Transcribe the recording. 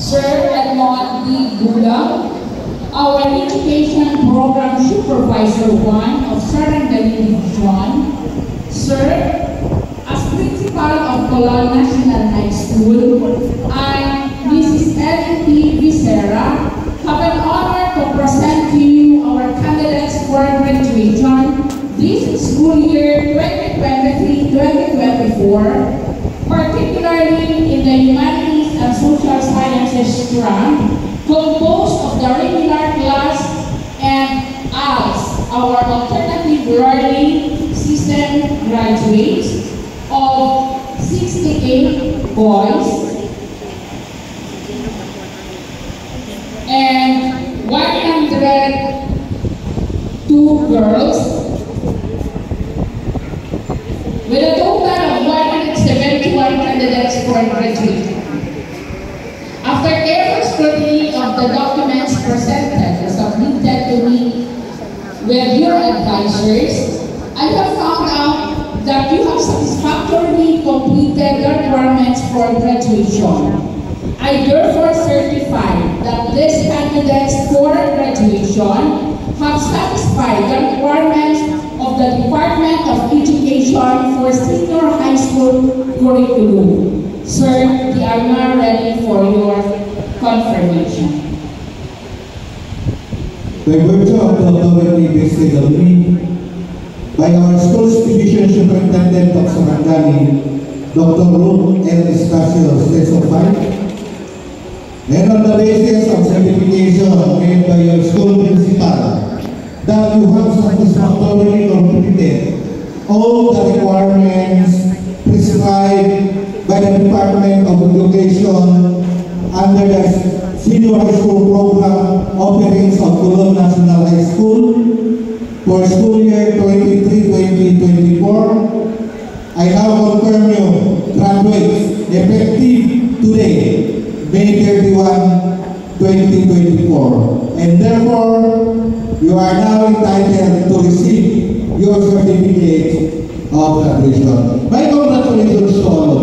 Sir Edmond D. Gulang, our Education Program Supervisor 1 of Sarangani Division. Sir, as Principal of Colon National High School, I, Mrs. Ellen P. Vicera, have an honor to present to you our candidates for graduation this school year 2023-2024, particularly in the Humanities and Social Sciences strand, composed of the regular class and ALS, our alternative learning system graduates, of 68 boys and 102 girls, with a total of 171 candidates for graduation. After careful scrutiny of the documents presented and submitted to me with your advisors, I have found out that you have satisfactorily completed the requirements for graduation. I therefore certify that these candidates for graduation have satisfied the requirements of the Department of Education for senior high school curriculum. Sir, they are now ready for your confirmation. By virtue of the authority vested on me by our school's division superintendent of Sarangani, Dr. Ruth L. Estasio Stesofan, and on the basis of certification made by your school principal, that you have satisfactorily completed all the requirements prescribed by the Department of Education under the Senior High School Program offerings of Colon National High School for school year 23-2024. I now confirm you graduates effective today, May 31, 2024. And therefore, you are now entitled to receive your certificate of graduation. My congratulations to all of